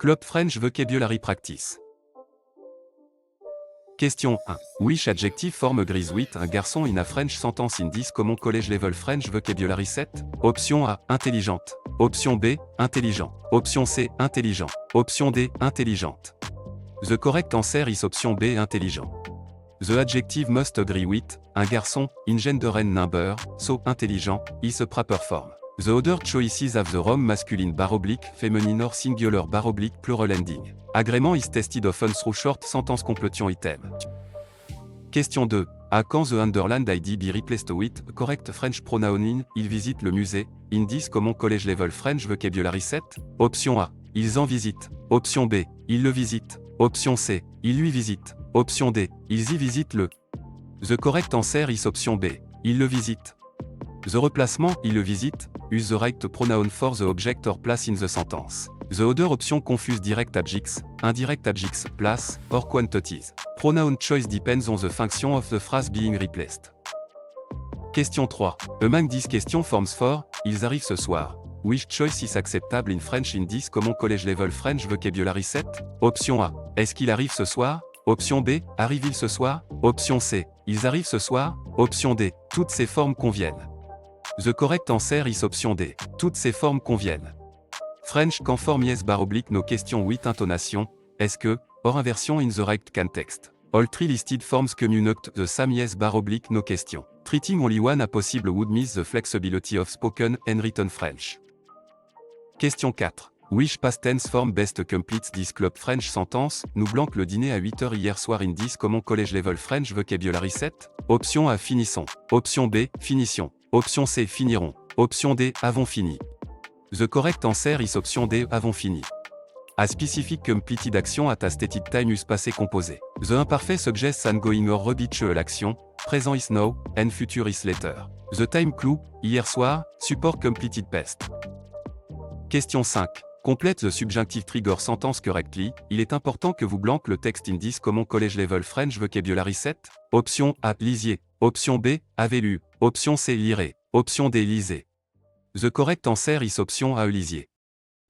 Club French Vocabulary Practice. Question 1. Which adjective forme grise with un garçon in a French sentence in this common college level French vocabulary set? Option A, intelligente. Option B, intelligent. Option C, intelligent. Option D, intelligente. The correct answer is option B, intelligent. The adjective must agree with, un garçon, in gender and number, so intelligent, is a proper form. The other choices have the wrong masculine feminine or singular plural ending. Agreement is tested often through short sentence completion item. Question 2. À quand the underlined ID be replaced with a correct French pronoun in, il visite le musée, in this common college level French vocabulary set? Option A. Ils en visitent. Option B. Ils le visitent. Option C. Ils lui visitent. Option D. Ils y visitent le. The correct answer is option B. Ils le visitent. The replacement, il le visite, use the right pronoun for the object or place in the sentence. The other option confuse direct adjectives, indirect adjectives, place, or quantities. Pronoun choice depends on the function of the phrase being replaced. Question 3. Among these question forms for, ils arrivent ce soir. Which choice is acceptable in French in this common college level French vocabulary set? Option A. Est-ce qu'il arrive ce soir? Option B. Arrive-il ce soir? Option C. Ils arrivent ce soir? Option D. Toutes ces formes conviennent. The correct answer is option D. Toutes ces formes conviennent. French can form yes no question with intonation, est-ce que, or inversion in the right context. All three listed forms communicate the same yes no question. Treating only one a possible would miss the flexibility of spoken and written French. Question 4. Which past tense form best completes this club French sentence? Nous blanc le dîner à 8h hier soir in this common college level French vocabulary set? Option A, finissons. Option B, finition. Option C, finirons. Option D, avons fini. The correct answer is option D, avons fini. A specific completed action at a stated time is passé composé. The imparfait suggests an going or habitual l'action, présent is now, and future is later. The time clue, hier soir, support completed past. Question 5. Complète the subjunctive trigger sentence correctly. Il est important que vous blanc le texte in this common college level French vocabulary set? Option A, lisiez. Option B, avez lu. Option C, lirez. Option D, lisez. The correct answer is option A, lisiez.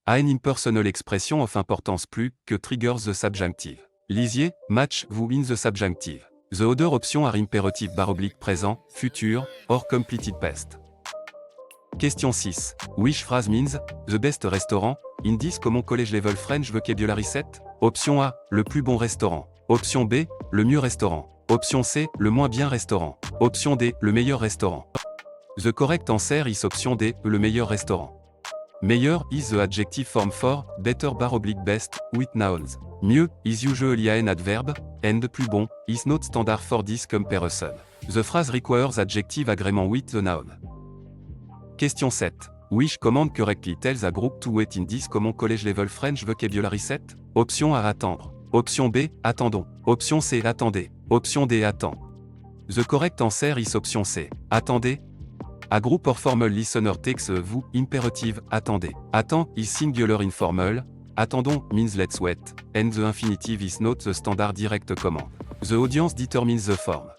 A an impersonal expression of importance plus que triggers the subjunctive. Lisiez, match, vous in the subjunctive. The other option are imperative présent, futur, or completed past. Question 6. Which phrase means, the best restaurant, in this common college level French vocabulary set? Option A, le plus bon restaurant. Option B, le mieux restaurant. Option C, le moins bien restaurant. Option D, le meilleur restaurant. The correct answer is option D, le meilleur restaurant. Meilleur is the adjective form for, better best, with nouns. Mieux is usually an adverb, and plus bon is not standard for this comparison. The phrase requires adjective agreement with the noun. Question 7. Which command correctly tells a group to wait in this common college level French vocabulary set? Option A, attendre. Option B, attendons. Option C, attendez. Option D, attend. The correct answer is option C, attendez. A group or formal listener takes a vous, imperative, attendez. Attend is singular informal, attendons means let's wait, and the infinitive is not the standard direct command. The audience determines the form.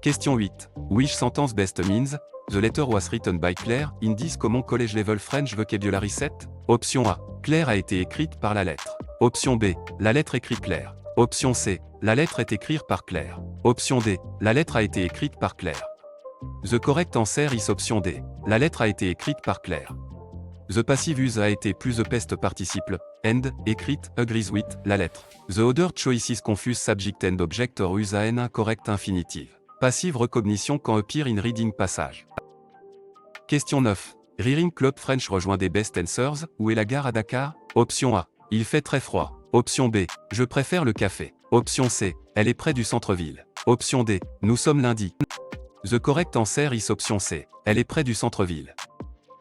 Question 8. Which sentence best means, the letter was written by Claire, in this common college level French vocabulary set? Option A. Claire a été écrite par la lettre. Option B. La lettre écrit Claire. Option C. La lettre est écrite par Claire. Option D. La lettre a été écrite par Claire. The correct answer is option D. La lettre a été écrite par Claire. The passive use a été plus the past participle, and, écrite, agrees with, la lettre. The other choices confuse subject and object or use an incorrect infinitive. Passive recognition quand appear in reading passage. Question 9. Reading Club French rejoint des best answers, où est la gare à Dakar? Option A. Il fait très froid. Option B. Je préfère le café. Option C. Elle est près du centre-ville. Option D. Nous sommes lundi. The correct answer is option C. Elle est près du centre-ville.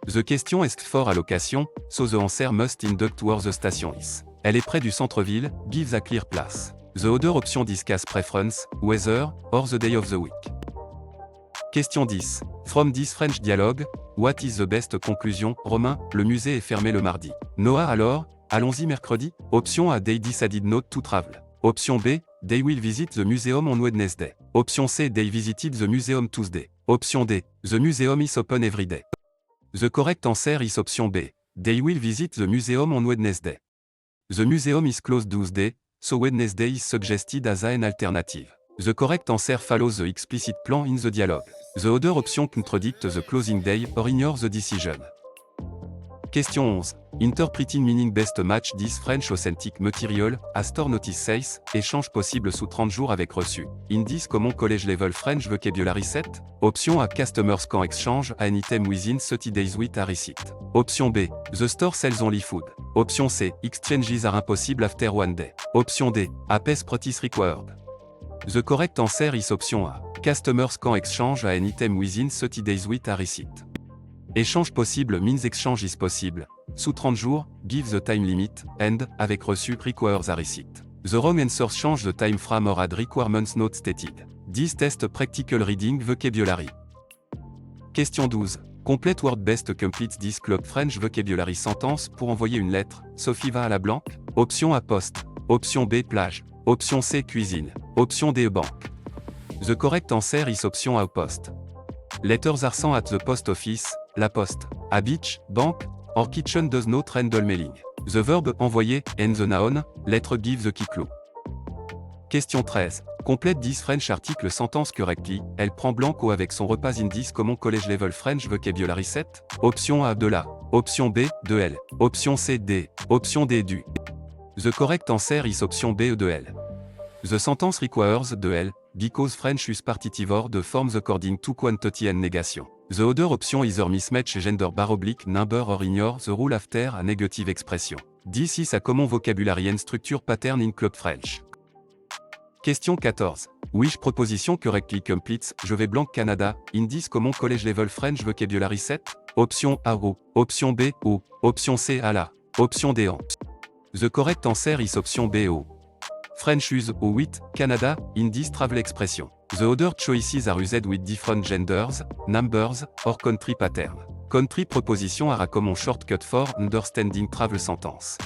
The question asked for allocation, so the answer must induct where the station is. Elle est près du centre-ville, gives a clear place. The other option discuss preference, weather, or the day of the week. Question 10. From this French dialogue, what is the best conclusion? Romain, le musée est fermé le mardi. Noah alors, allons-y mercredi? Option A, they decided not to travel. Option B, they will visit the museum on Wednesday. Option C, they visited the museum Tuesday. Option D, the museum is open every day. The correct answer is option B, they will visit the museum on Wednesday. The museum is closed Tuesday, so Wednesday is suggested as an alternative. The correct answer follows the explicit plan in the dialogue. The other option contradict the closing day or ignore the decision. Question 11. Interpreting meaning best match this French authentic material, as store notice says, échange possible sous 30 jours avec reçu. In this common college level French vocabulary set. Option A. Customers can exchange an item within 30 days with a receipt. Option B. The store sells only food. Option C. Exchanges are impossible after one day. Option D. A passport is required. The correct answer is option A. Customers can exchange an item within 30 days with a receipt. Échange possible means exchange is possible. Sous 30 jours, give the time limit, and, avec reçu, requires a receipt. The wrong answers change the time frame or add requirements not stated. This test practical reading vocabulary. Question 12. Complete word best completes this club French vocabulary sentence pour envoyer une lettre. Sophie va à la banque. Option A poste. Option B plage. Option C cuisine. Option D banque. The correct answer is option A poste. Letters are sent at the post office, la poste. A beach, bank, or kitchen does not handle mailing. The verb envoyer and the noun, lettre give the key clue. Question 13. Complète this French article sentence correctly. Elle prend blanco avec son repas in this common college level French vocabulary set. Option A de la. Option B de elle. Option C des. Option D du. The correct answer is option B de elle. The sentence requires de elle, because French use partitive de forms according to quantity and negation. The other option either mismatch gender / number or ignore the rule after a negative expression. This is a common vocabulary and structure pattern in club French. Question 14. Which proposition correctly completes Je vais blank Canada in this common college level French vocabulary set? Option A ou. Option B ou. Option C à la. Option D en. The correct answer is option B ou. French use ou with Canada in this travel expression. The other choices are used with different genders, numbers, or country pattern. Country proposition are a common shortcut for understanding travel sentence.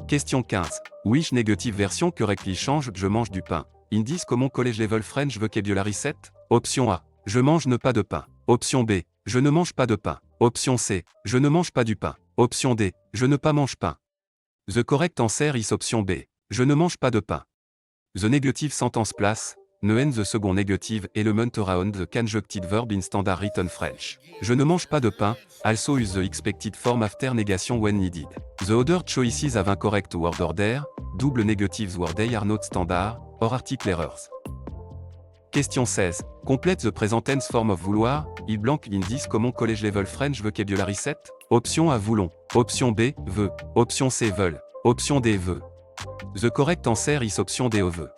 Question 15. Which negative version correctly change Je mange du pain in this common college level French vocabulary set? Option A. Je mange ne pas de pain. Option B. Je ne mange pas de pain. Option C. Je ne mange pas du pain. Option D. Je ne pas mange pain. The correct answer is option B. Je ne mange pas de pain. The negative sentence place, ne and the second negative element around the conjuncted verb in standard written French. Je ne mange pas de pain, also use the expected form after negation when needed. The other choices have incorrect word order, double negatives word they are not standard, or article errors. Question 16. Complete the present tense form of vouloir, il blank in this common college level French vocabulary set? Option A voulons. Option B veut. Option C veulent. Option D veut. The correct answer is option D veut.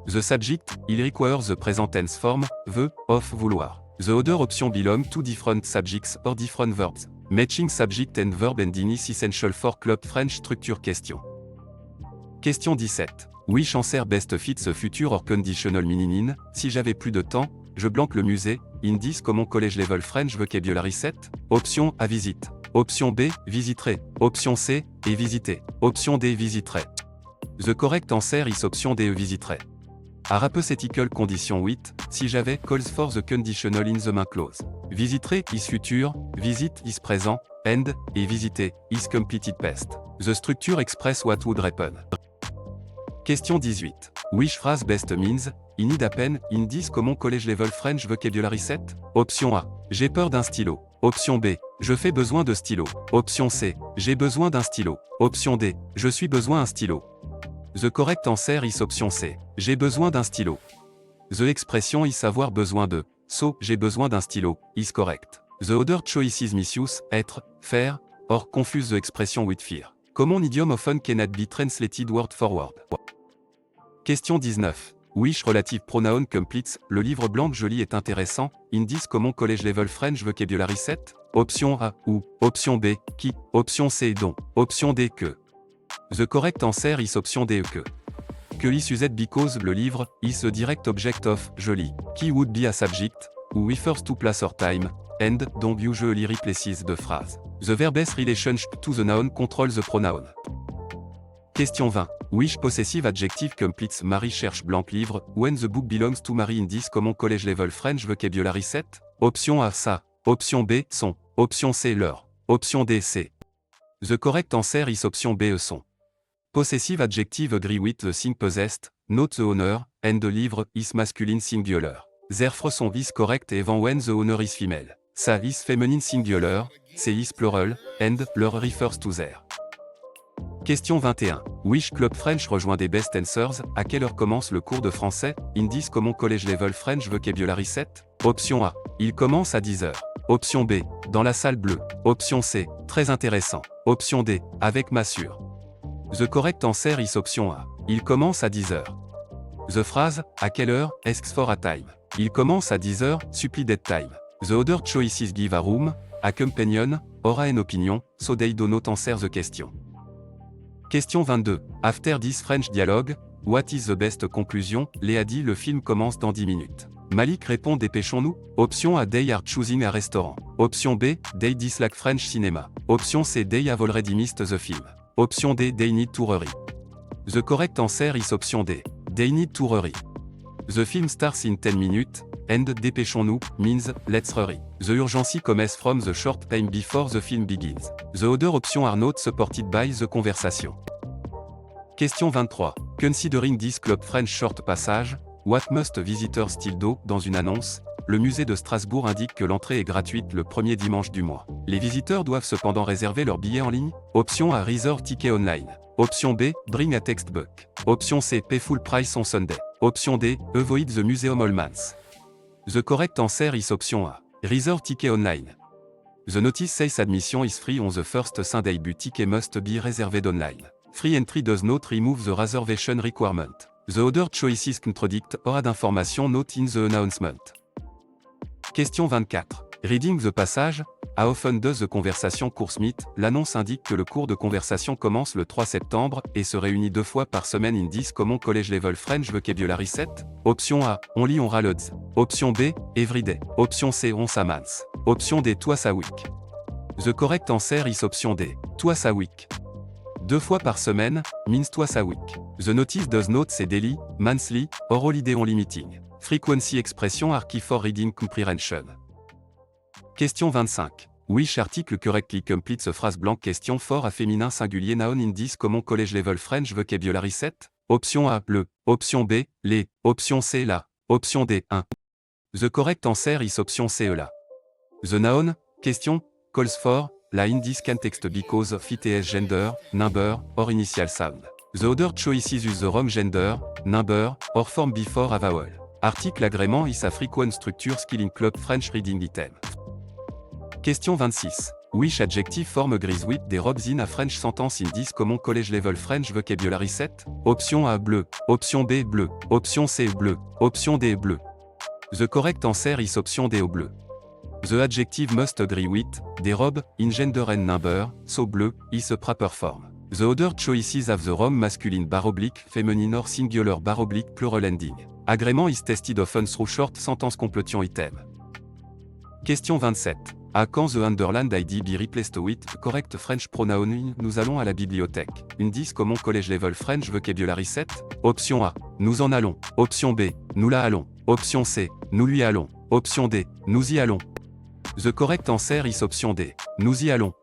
The subject, il requires the present tense form, veut, of vouloir. The other option belong to different subjects or different verbs. Matching subject and verb ending is essential for club French structure question. Question 17. Which answer best fits the future or conditional meaning in, si j'avais plus de temps, je blanque le musée, in this common college level French vocabulary set? Option A visite. Option B, visiterai. Option C, et visiter. Option D, visiterai. The correct answer is option D, visiterai. A hypothetical condition with, si j'avais, calls for the conditional in the main clause. Visiterai is future, visit is présent, and, et visiter, is completed past. The structure express what would happen. Question 18. Which phrase best means, I need a pen, in this common college level French vocabulary set? Option A. J'ai peur d'un stylo. Option B. Je fais besoin de stylo. Option C. J'ai besoin d'un stylo. Option D. Je suis besoin d'un stylo. The correct answer is option C. J'ai besoin d'un stylo. The expression is avoir besoin de. So, j'ai besoin d'un stylo, is correct. The other choices misuse, être, faire, or confuse the expression with fear. Common idiom often cannot be translated word for word. Question 19. Which relative pronoun completes, le livre blanc joli est intéressant, in this common college level French vocabulary set? Option A, ou, option B, qui, option C, dont, option D, que. The correct answer is option D, que. Que is used because le livre is a direct object of joli, qui would be a subject, who refers to place or time, and don't usually replaces the phrase. The verb's relationship to the noun controls the pronoun. Question 20. Which possessive adjective completes Marie cherche blanc livre, when the book belongs to Marie in this common college level French vocabulary set? Option A, ça. Option B, son. Option C, leur. Option D, c'est. The correct answer is option B, son. Possessive adjective agree with the thing possessed, note the owner, and the livre is masculine singular. Therefore son is correct even when the owner is female. Sa is feminine singular, c'est is plural, and leur refers to their. Question 21. Which Club French rejoint des Best Answers. À quelle heure commence le cours de français? Indice Common College Level French Vocabulary 7. Option A. Il commence à 10h. Option B. Dans la salle bleue. Option C. Très intéressant. Option D. Avec Massure. The correct answer is option A. Il commence à 10h. The phrase, à quelle heure, asks for a time. Il commence à 10h, supplie that time. The other choices give a room, a companion, or an opinion, so they do not answer the question. Question 22. After this French dialogue, what is the best conclusion? Léa dit le film commence dans 10 minutes. Malik répond dépêchons-nous. Option A. They are choosing a restaurant. Option B. They dislike French cinema. Option C. They have already missed the film. Option D. They need to hurry. The correct answer is option D. They need to hurry. The film starts in 10 minutes, and dépêchons-nous means let's hurry. The urgency comes from the short time before the film begins. The other options are not supported by the conversation. Question 23. Considering this Club French short passage, what must visitors still do? Dans une annonce, le musée de Strasbourg indique que l'entrée est gratuite le premier dimanche du mois. Les visiteurs doivent cependant réserver leur billet en ligne. Option A. Reserve ticket online. Option B. Bring a textbook. Option C. Pay full price on Sunday. Option D. Avoid the museum all months. The correct answer is option A. Reserve ticket online. The notice says admission is free on the first Sunday but ticket must be reserved online. Free entry does not remove the reservation requirement. The other choices contradict or add information not in the announcement. Question 24. Reading the passage, how often does the conversation course meet? L'annonce indique que le cours de conversation commence le 3 septembre et se réunit 2 fois par semaine in this Common College Level French Vocabulary 7. Option A. Only on Ralods. Option B. Everyday. Option C. Once a month. Option D. Twice a week. The correct answer is option D. Twice a week. 2 fois par semaine means twice a week. The notice does not say daily, monthly, or holiday only meeting. Frequency expression are key for reading comprehension. Question 25. Which article correctly completes the phrase blank? Question for a féminin singulier noun in this Common College Level French Vocabulary 7. Option A. Le. Option B. Les. Option C. La. Option D. 1. The correct answer is option C. La. The noun, question, calls for, la in this context because of its gender, number, or initial sound. The other choices use the wrong gender, number, or form before a vowel. Article agrément is a frequent structure skill in Club French reading item. Question 26. Which adjective form agrees with des robes in a French sentence in this Common College Level French Vocabulary 7? Option A. Bleu. Option B. Bleu. Option C. Bleu. Option D. Bleu. The correct answer is option D. Au bleu. The adjective must agree with des robes in gender and number, so bleu is a proper form. The other choices have the wrong masculine bar oblique, feminine or singular bar oblique plural ending. Agrément is tested often through short sentence completion item. Question 27. À quand the underlined ID be replaced with correct French pronoun? Nous allons à la bibliothèque. Indice Common College Level French Vocabulary 7. Option A. Nous en allons. Option B. Nous la allons. Option C. Nous lui allons. Option D. Nous y allons. The correct answer is option D. Nous y allons.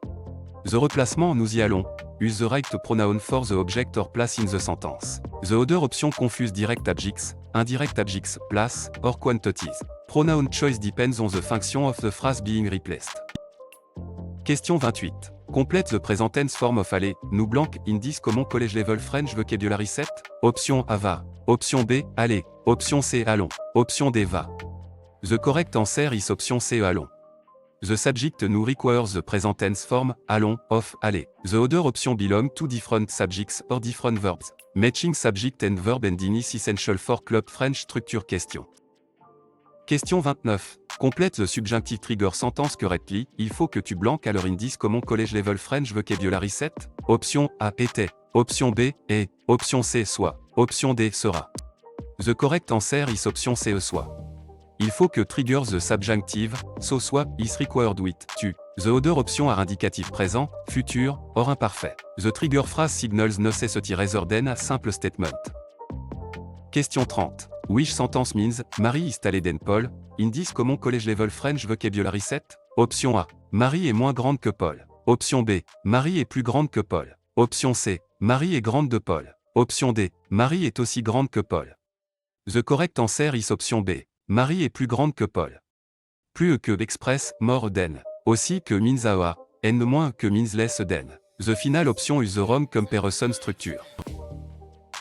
The replacement nous y allons use the right pronoun for the object or place in the sentence. The other option confuse direct adjectives, indirect adjectives, place, or quantities. Pronoun choice depends on the function of the phrase being replaced. Question 28. Complete the present tense form of aller, nous blank, in this Common College Level French Vocabulary 7. Option A. Va. Option B. Aller. Option C. Allons. Option D. Va. The correct answer is option C. Allons. The subject now requires the present tense form, allons, of, aller. The other option belong to different subjects or different verbs. Matching subject and verb ending is essential for Club French structure question. Question 29. Complète the subjunctive trigger sentence correctly. Il faut que tu blanques à leur indice Common College Level French Vocabulary 7. Option A. Était. Option B. Est. Option C. Soit. Option D. Sera. The correct answer is option C. Soit. Il faut que trigger the subjunctive, so soit, is required with, tu. The other option are indicatif présent, futur, or imparfait. The trigger phrase signals necessity rather than a simple statement. Question 30. Which sentence means, Marie is taller than Paul, in this Common College Level French Vocabulary 7? Option A. Marie est moins grande que Paul. Option B. Marie est plus grande que Paul. Option C. Marie est grande de Paul. Option D. Marie est aussi grande que Paul. The correct answer is option B. Marie est plus grande que Paul. Plus que express, more than. Aussi que means a, and moins que means less than. The final option is the wrong comparison structure.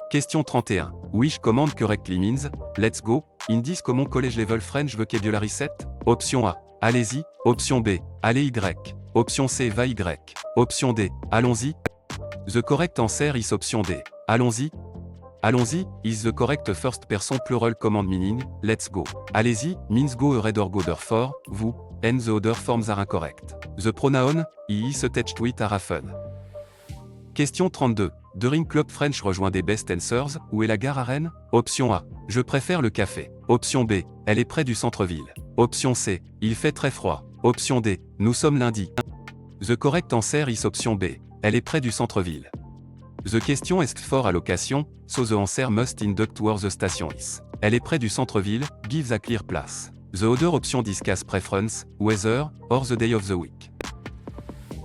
Question 31. Which command correctly means, let's go, in this common college level French vocabulary set? Option A. Allez-y. Option B. Allez Y. Option C. Va Y. Option D. Allons-y. The correct answer is option D. Allons-y. Allons-y is the correct first person plural command meaning, let's go. Allez-y means go ahead or go therefore, vous, and the other forms are incorrect. The pronoun, he is attached to it are often. Question 32. During Club French rejoint des best answers, où est la gare à Rennes? Option A. Je préfère le café. Option B. Elle est près du centre-ville. Option C. Il fait très froid. Option D. Nous sommes lundi. The correct answer is option B. Elle est près du centre-ville. The question is for allocation, so the answer must induct towards the station is. Elle est près du centre-ville, gives a clear place. The other option discuss preference, weather, or the day of the week.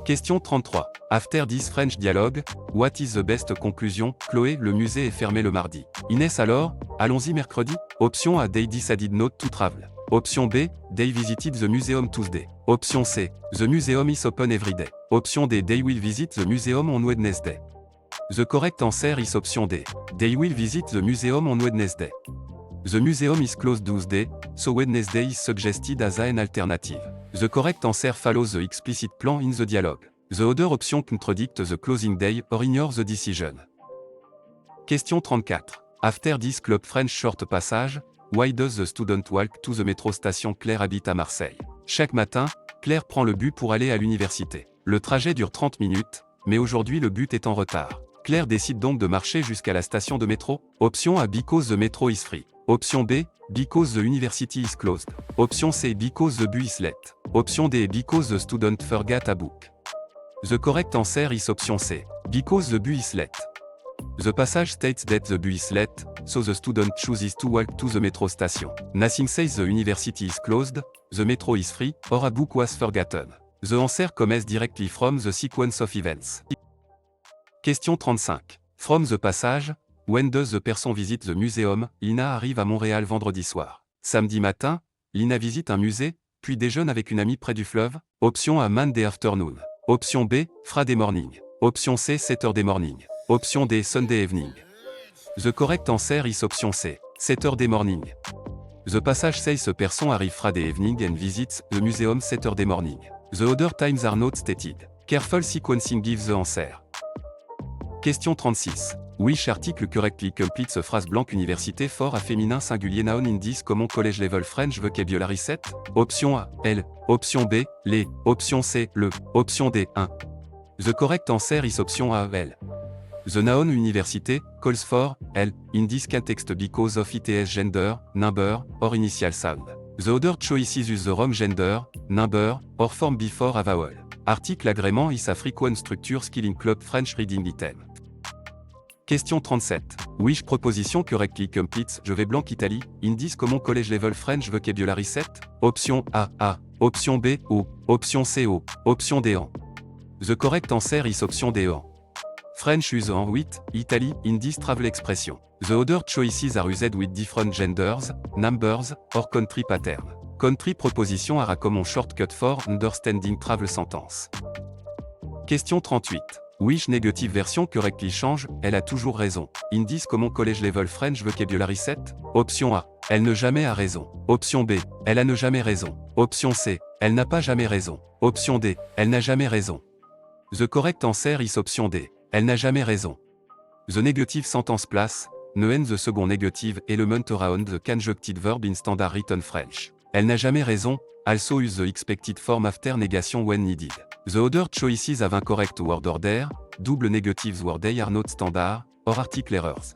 Question 33. After this French dialogue, what is the best conclusion? Chloé, le musée est fermé le mardi. Inès alors, allons-y mercredi? Option A. They decided not to travel. Option B. They visited the museum Tuesday. Option C. The museum is open every day. Option D. They will visit the museum on Wednesday. The correct answer is option D. They will visit the museum on Wednesday. The museum is closed Tuesday, so Wednesday is suggested as an alternative. The correct answer follows the explicit plan in the dialogue. The other option contradict the closing day or ignore the decision. Question 34. After this Club French short passage, why does the student walk to the metro station? Claire habite à Marseille. Chaque matin, Claire prend le bus pour aller à l'université. Le trajet dure 30 minutes, mais aujourd'hui le bus est en retard. Claire décide donc de marcher jusqu'à la station de métro. Option A. Because the metro is free. Option B. Because the university is closed. Option C. Because the bus is late. Option D. Because the student forgot a book. The correct answer is option C. Because the bus is late. The passage states that the bus is late, so the student chooses to walk to the metro station. Nothing says the university is closed, the metro is free, or a book was forgotten. The answer comes directly from the sequence of events. Question 35. From the passage, when does the person visit the museum? Lina arrive à Montréal vendredi soir. Samedi matin, Lina visite un musée, puis déjeune avec une amie près du fleuve. Option A. Monday afternoon. Option B. Friday morning. Option C. Saturday morning. Option D. Sunday evening. The correct answer is option C. Saturday morning. The passage says the person arrive Friday evening and visits the museum Saturday morning. The other times are not stated. Careful sequencing gives the answer. Question 36. Which article correctly completes a phrase blanche université for a féminin singulier noun in this common college level French vocabulary set? Option A. Elle. Option B. Les. Option C. Le. Option D. 1. The correct answer is option A. Elle. The noun université calls for elle in this context because of its gender, number, or initial sound. The other choices use the wrong gender, number, or form before a vowel. Article agrément is a frequent structure skill in Club French reading item. Question 37. Which proposition correctly completes je vais blanc Italie in this common college level French vocabulary set? Option A. A. Option B. O. Option C. O. Option D. En. The correct answer is option D. En. French use en 8, Italy, in this travel expression. The other choices are used with different genders, numbers, or country pattern. Country proposition are a common shortcut for understanding travel sentence. Question 38. Which negative version correctly change, elle a toujours raison. In this common college level French vocabulary set? Option A. Elle ne jamais a raison. Option B. Elle a ne jamais raison. Option C. Elle n'a pas jamais raison. Option D. Elle n'a jamais raison. The correct answer is option D. Elle n'a jamais raison. The negative sentence place, ne the second negative element around the conjuncted verb in standard written French. Elle n'a jamais raison, also use the expected form after negation when needed. The other choices have incorrect word order, double negatives word they are not standard, or article errors.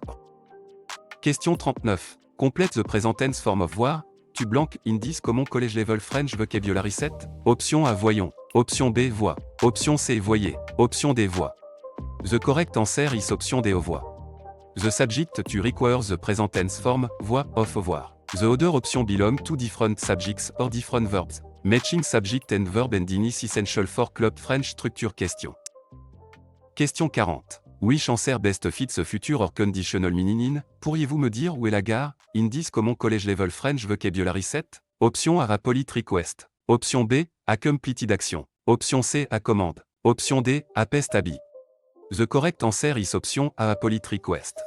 Question 39. Complete the present tense form of voir, tu blanc in this common college level French vocabulary set? Option A. Voyons. Option B. Voix. Option C. Voyez. Option D. Voix. The correct answer is option D. Voix. The subject to requires the present tense form, voix, of voir. The other option belong to different subjects or different verbs. Matching subject and verb and is essential for Club French structure question. Question 40. Wish answer best fits future or conditional meaning. Pourriez-vous me dire où est la gare? In this common college level French vocabulary set? Option A polite request. Option B, a completed action. Option C, a commande. Option D, a pest habit. The correct answer is option A polite request.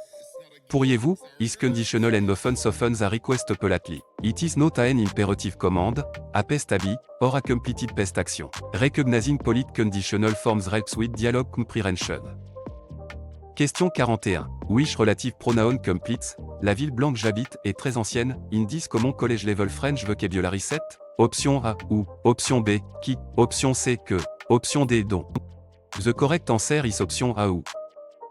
Pourriez-vous, is conditional and often softens a request politely. It is not an imperative command, a pest habit, or a completed pest action. Recognizing polite conditional forms helps with dialogue comprehension. Question 41. Which relative pronoun completes? La ville blanche j'habite est très ancienne. In this common college level French vocabulary set? Option A, ou. Option B, qui. Option C, que. Option D, dont. The correct answer is option A, ou.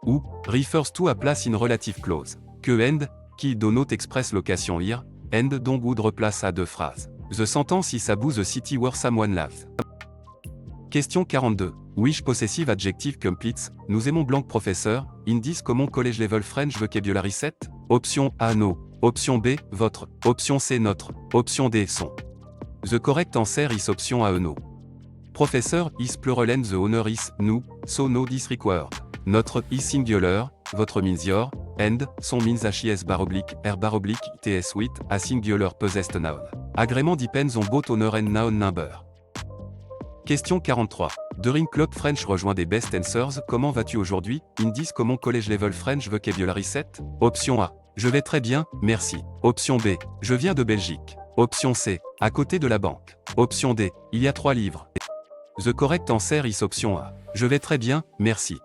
Ou refers to a place in relative clause. Que and, qui denote express location here, and dont good replace à deux phrases. The sentence is about the city where someone lives. Question 42. Which possessive adjective completes? Nous aimons blanc professeur. In this common college level French vocabulary set? Option A, no. Option B, votre. Option C, notre. Option D, son. The correct answer is option A, no. Professeur is plural and the owner is nous, so no is required. Notre is singular, votre means your, and son means his /r/ts with a singular possessed noun. Agreement depends on both owner and noun number. Question 43. During Club French rejoint des best answers. Comment vas-tu aujourd'hui? In this common college level French vocabulary set? Option A. Je vais très bien, merci. Option B. Je viens de Belgique. Option C. À côté de la banque. Option D. Il y a 3 livres. The correct answer is option A. Je vais très bien, merci.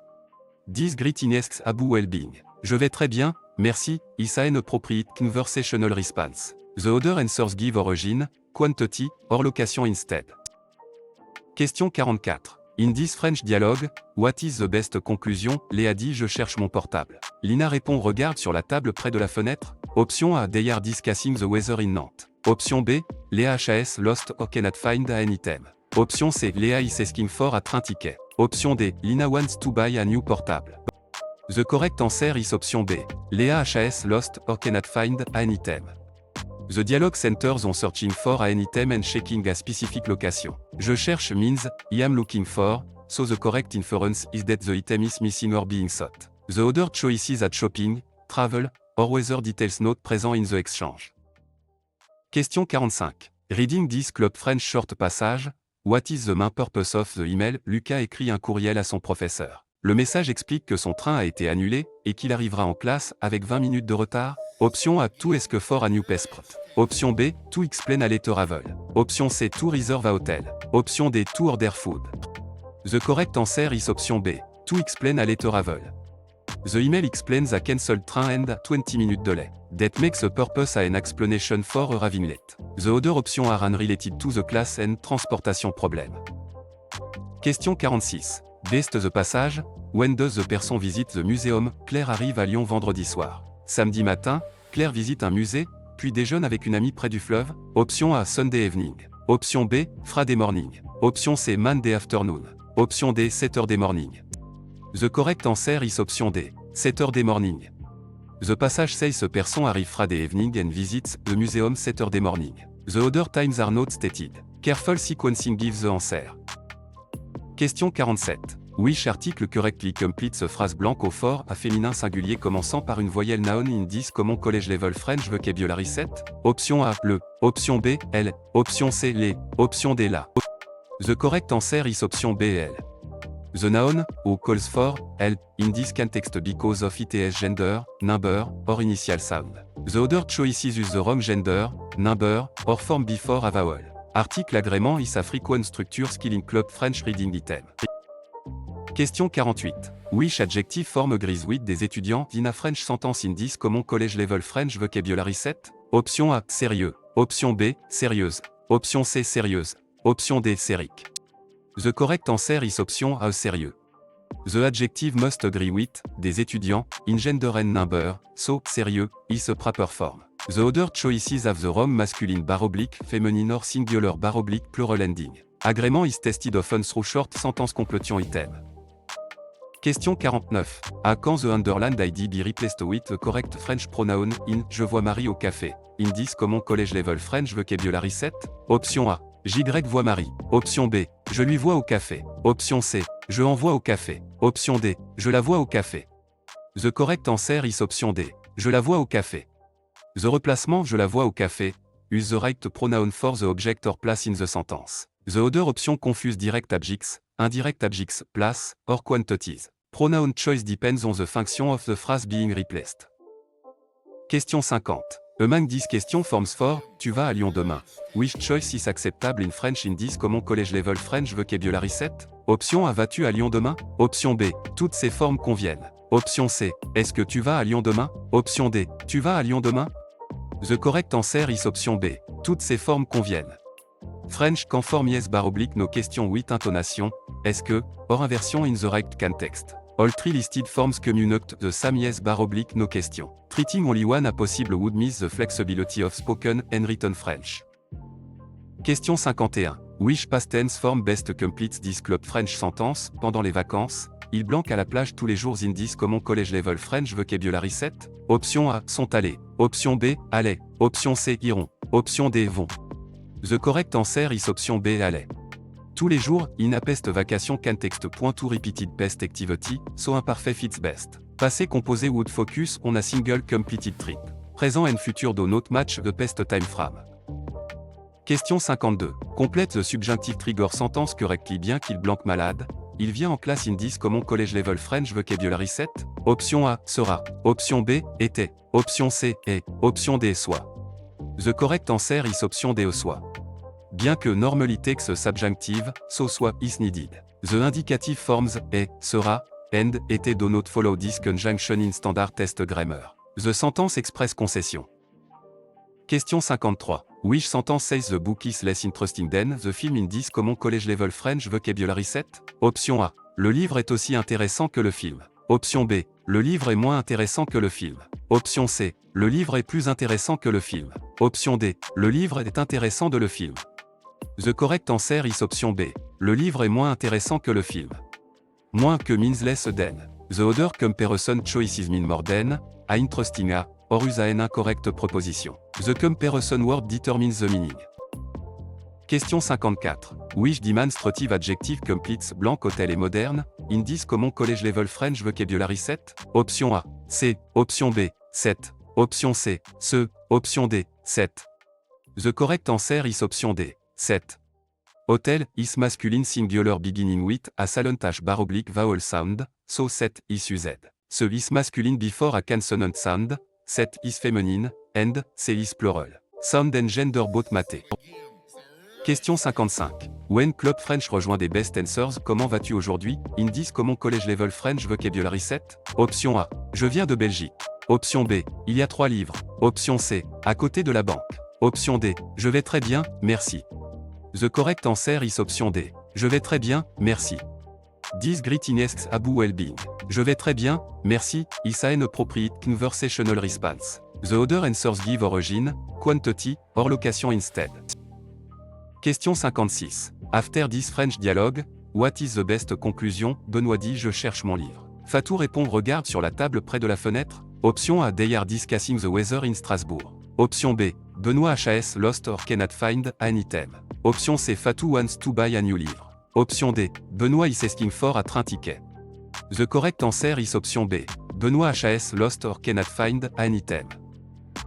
This greetings about well-being. Je vais très bien, merci, is an appropriate conversational response. The other answers give origin, quantity, or location instead. Question 44. In this French dialogue, what is the best conclusion? Léa dit je cherche mon portable. Lina répond regarde sur la table près de la fenêtre. Option A they are discussing the weather in Nantes. Option B, Léa has lost or cannot find an item. Option C, Léa is asking for a train ticket. Option D, Lina wants to buy a new portable. The correct answer is option B. Léa has lost or cannot find an item. The dialogue centers on searching for an item and checking a specific location. Je cherche means, I am looking for, so the correct inference is that the item is missing or being sought. The other choices are shopping, travel, or weather details not present in the exchange. Question 45. Reading this Club French short passage, what is the main purpose of the email? Lucas écrit un courriel à son professeur. Le message explique que son train a été annulé et qu'il arrivera en classe avec 20 minutes de retard. Option A, to ask for a new passport. Option B, to explain a letter travel. Option C, to reserve a hotel. Option D, to order food. The correct answer is option B, to explain a letter travel. The email explains a cancelled train and 20 minute delay. That makes a purpose an explanation for arriving late. The other option are unrelated to the class and transportation problem. Question 46. Based the passage, when does the person visit the museum? Claire arrive à Lyon vendredi soir. Samedi matin, Claire visite un musée, puis déjeune avec une amie près du fleuve. Option A, Sunday evening. Option B, Friday morning. Option C, Monday afternoon. Option D, Saturday morning. The correct answer is option D, Saturday morning. The passage says a person arrive Friday evening and visits the museum Saturday morning. The other times are not stated. Careful sequencing gives the answer. Question 47. Which article correctly completes a phrase blanque au fort à féminin singulier commençant par une voyelle noun in this common college level French vocabulary set? Option A, le. Option B, elle. Option C, les. Option D, la. The correct answer is option B, elle. The noun, who calls for, help, in this context because of its gender, number, or initial sound. The other choices use the wrong gender, number, or form before a vowel. Article agrément is a frequent structure skill in Club French reading item. Question 48. Which adjective form agrees with des étudiants in a French sentence in this common college level French vocabulary set? Option A, sérieux. Option B, sérieuse. Option C, sérieuse. Option D, sérique. The correct answer is option A, sérieux. The adjective must agree with, des étudiants, in gender and number, so, sérieux, is a proper form. The other choices have the wrong masculine / feminine or singular / plural ending. Agrément is tested often through short sentence completion item. Question 49. À quand the underlined ID be replaced with the correct French pronoun in je vois Marie au café? In this common college level French vocabulary set? Option A. JY voit Marie. Option B. Je lui vois au café. Option C. Je en vois au café. Option D. Je la vois au café. The correct answer is option D. Je la vois au café. The replacement je la vois au café use the right pronoun for the object or place in the sentence. The other option confuse direct objects, indirect objects, place, or quantities. Pronoun choice depends on the function of the phrase being replaced. Question 50. Among these questions forms for, tu vas à Lyon demain. Which choice is acceptable in French in this common college level French vocabulary set? Option A, vas-tu à Lyon demain? Option B, toutes ces formes conviennent. Option C, est-ce que tu vas à Lyon demain? Option D, tu vas à Lyon demain? The correct answer is option B, toutes ces formes conviennent. French can form yes / no question with intonation, est-ce que, or inversion in the right context. All three listed forms communicate the same yes / no question. Treating only one as possible would miss the flexibility of spoken and written French. Question 51. Which past tense form best completes this club French sentence? Pendant les vacances, ils blanquent à la plage tous les jours in this common college level French vocabulary set? Option A, sont allés. Option B, allaient. Option C, iront. Option D, vont. The correct answer is option B, allaient. Tous les jours, in a pest vacation context. To repeated past activity, so imparfait fits best. Passé composé would focus on a single completed trip. Présent and future do not match the past time frame. Question 52. Complète the subjunctive trigger sentence correctly. Bien qu'il blanque malade, il vient en classe in this common college level French vocabulary set? Option A, sera. Option B, était. Option C, est. Option D, soit. The correct answer is option D, soit. Bien que normally takes subjunctive, so soit is needed. The indicative forms est, sera, and, était do not follow this conjunction in standard test grammar. The sentence express concession. Question 53. Which sentence says the book is less interesting than the film in this common college level French vocabulary set? Option A. Le livre est aussi intéressant que le film. Option B. Le livre est moins intéressant que le film. Option C. Le livre est plus intéressant que le film. Option D. Le livre est intéressant de le film. The correct answer is option B. Le livre est moins intéressant que le film. Moins que means less than. The other comparison choices mean more than, a interesting a, or use an incorrect proposition. The comparison word determines the meaning. Question 54. Which demonstrative adjective completes blanc hôtel et moderne, in this common college level French vocabulary set? Option A, C. Option B, 7. Option C, ce. Option D, 7. The correct answer is option D, 7. Hotel is masculine singular beginning with a silent h / vowel sound, so 7 is used. Ce is masculine before a consonant sound, 7 is feminine, and C is plural. Sound and gender both maté. Question 55. When Club French rejoint des best answers, comment vas-tu aujourd'hui? In this common college level French vocabulary set? Option A. Je viens de Belgique. Option B. Il y a 3 livres. Option C. À côté de la banque. Option D. Je vais très bien, merci. The correct answer is option D. Je vais très bien, merci. This greeting asks about well-being. Je vais très bien, merci, is an appropriate conversational response. The other answers give origin, quantity, or location instead. Question 56. After this French dialogue, what is the best conclusion? Benoît dit je cherche mon livre. Fatou répond regarde sur la table près de la fenêtre. Option A, they are discussing the weather in Strasbourg. Option B, Benoît has lost or cannot find an item. Option C, Fatou wants to buy a new livre. Option D, Benoît is asking for a train ticket. The correct answer is option B. Benoît has lost or cannot find an item.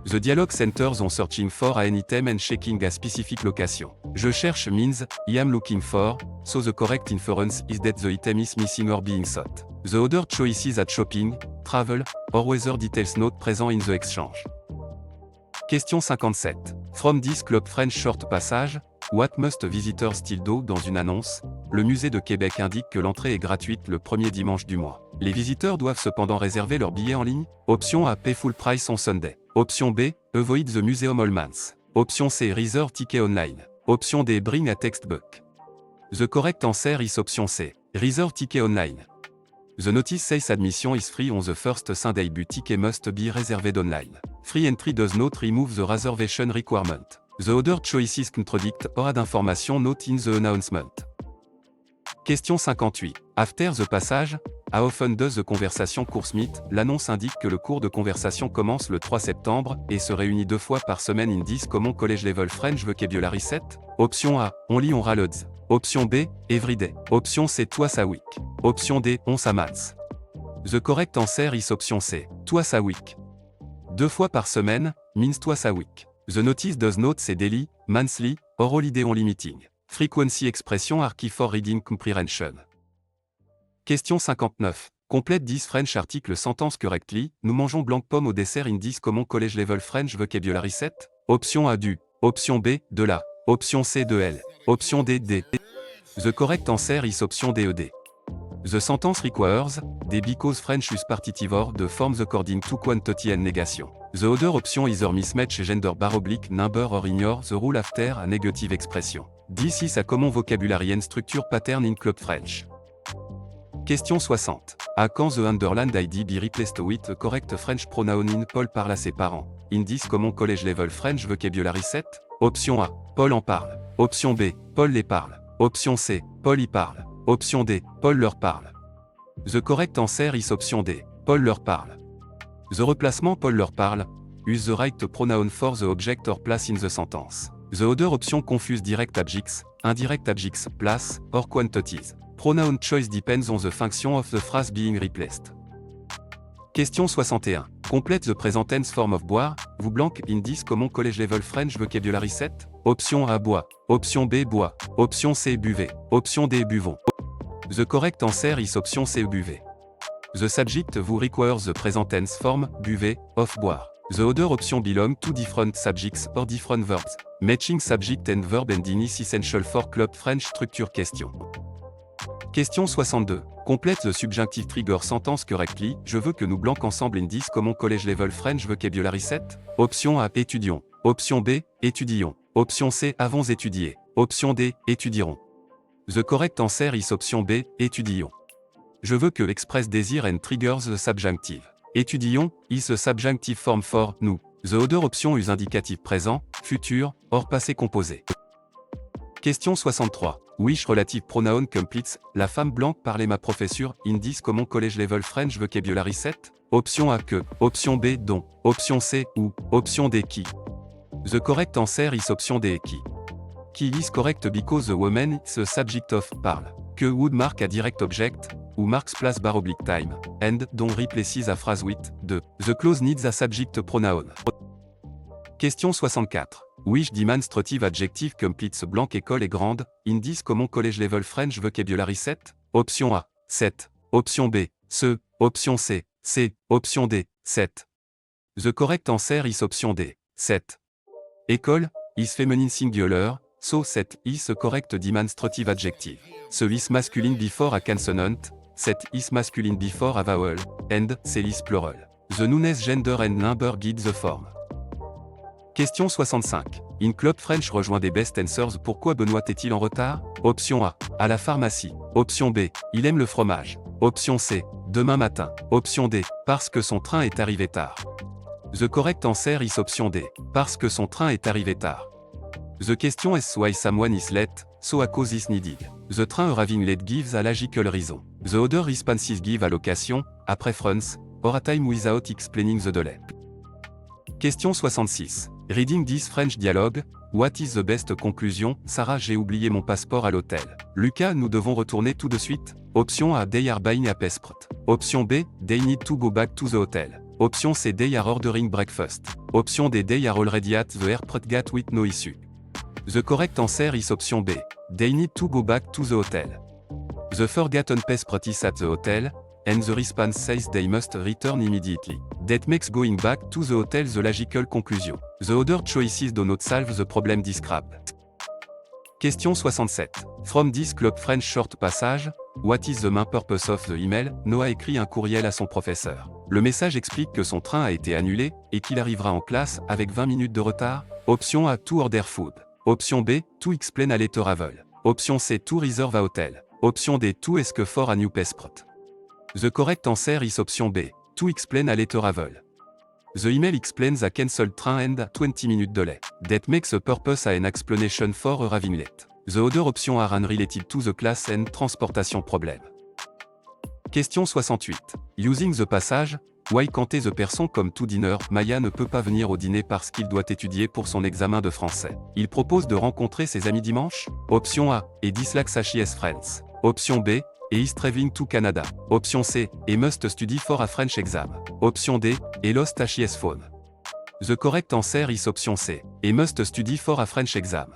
The dialogue centers on searching for an item and checking a specific location. Je cherche means, I am looking for, so the correct inference is that the item is missing or being sought. The other choices are shopping, travel, or weather details not present in the exchange. Question 57. From this Club French short passage, what must visitors still do? Dans une annonce, le musée de Québec indique que l'entrée est gratuite le premier dimanche du mois. Les visiteurs doivent cependant réserver leur billet en ligne. Option A, pay full price on Sunday. Option B, avoid the museum all months. Option C, reserve ticket online. Option D, bring a textbook. The correct answer is option C, reserve ticket online. The notice says admission is free on the first Sunday but ticket must be reserved online. Free entry does not remove the reservation requirement. The other choices contradict or add information not in the announcement. Question 58. After the passage, how often does the conversation course meet? L'annonce indique que le cours de conversation commence le 3 septembre et se réunit 2 fois par semaine in this common college level French vocabulary set. Option A, only on Ralods. Option B, every day. Option C, twice a week. Option D, once a month. The correct answer is option C, twice a week. 2 fois par semaine, means twice a week. The notice does not say daily, monthly, or holiday only meeting. Frequency expression are key for reading comprehension. Question 59. Complète 10 French articles sentence correctly. Nous mangeons blanc pomme au dessert in 10 common college level French vocabulary set. Option A du. Option B, de la. Option C, de L. Option D, D. The correct answer is option D, E, D. The sentence requires, D because French use partitive or the forms according to quantity and negation. The other option is either mismatch gender bar oblique number or ignore the rule after a negative expression. This is a common vocabulary and structure pattern in Club French. Question 60. À quand the underlined ID be replaced with a correct French pronoun in Paul parle à ses parents? In this common college level French vocabulary set? Option A. Paul en parle. Option B. Paul les parle. Option C. Paul y parle. Option D. Paul leur parle. The correct answer is option D. Paul leur parle. The replacement Paul leur parle. Use the right pronoun for the object or place in the sentence. The other option confuse direct adjectives, indirect adjectives, place, or quantities. Pronoun choice depends on the function of the phrase being replaced. Question 61. Complete the present tense form of boire. Vous blanc in 10 common college level French vocabulary set. Option A bois. Option B bois. Option C buvez. Option D buvons. The correct answer is option C buvez. The subject vous requires the present tense form buvez of boire. The other option belong to different subjects or different verbs. Matching subject and verb and is essential for Club French structure question. Question 62. Complète the subjunctive trigger sentence correctly. Je veux que nous blanc ensemble in 10 common college level French vocabulary set. Option A étudions. Option B étudions. Option C avons étudié. Option D étudierons. The correct answer is option B étudions. Je veux que express desire and triggers the subjunctive. Étudions is the subjunctive form for nous. The other option is indicatif présent, futur, or passé composé. Question 63. Which relative pronoun completes la femme blanche parlait ma professure in 10 common college level French vocabulary set? Option A que, option B dont, option C ou, option D qui. The correct answer is option D qui. Qui is correct because the woman is the subject of parle. Que would mark a direct object, ou marks place bar oblique time, and dont replaces a phrase with, de. The clause needs a subject pronoun. Question 64. Which demonstrative adjective completes blanc école est grande, in 10 common college level French vocabulary set? Option A, 7. Option B, ce. Option C, C. Option D, 7. The correct answer is option D, 7. École, is feminine singular, so 7 is a correct demonstrative adjective. So is masculine before a consonant, 7 is masculine before a vowel, and C is plural. The nouns gender and number guide the form. Question 65. In Club French rejoint des best answers. Pourquoi Benoît est-il en retard? Option A. À la pharmacie. Option B. Il aime le fromage. Option C. Demain matin. Option D. Parce que son train est arrivé tard. The correct answer is option D. Parce que son train est arrivé tard. The question is why someone is late, so a cause is needed. The train arriving late gives a logical reason. The other responses give a location, a preference, or a time without explaining the delay. Question 66. Reading this French dialogue, what is the best conclusion? Sarah, j'ai oublié mon passeport à l'hôtel. Lucas, nous devons retourner tout de suite. Option A, they are buying a passport. Option B, they need to go back to the hotel. Option C, they are ordering breakfast. Option D, they are already at the airport gate with no issue. The correct answer is option B. They need to go back to the hotel. The forgotten passport is at the hotel, and the response says they must return immediately. That makes going back to the hotel the logical conclusion. The other choices do not solve the problem described. Question 67. From this Club French short passage, what is the main purpose of the email? Noah écrit un courriel à son professeur. Le message explique que son train a été annulé et qu'il arrivera en classe avec 20 minutes de retard. Option A, to order food. Option B, to explain a letter travel. Option C, to reserve a hotel. Option D, to ask for a new passport. The correct answer is option B, to explain a letter travel. The email explains a cancelled train and a 20 minute delay. That makes a purpose an explanation for arriving late. The other option are unrelated to the class and transportation problem. Question 68. Using the passage, why can't the person come to dinner? Maya ne peut pas venir au dîner parce qu'il doit étudier pour son examen de français. Il propose de rencontrer ses amis dimanche? Option A, et dislikes his friends. Option B, et is traveling to Canada. Option C, et must study for a French exam. Option D, et lost his phone. The correct answer is option C, et must study for a French exam.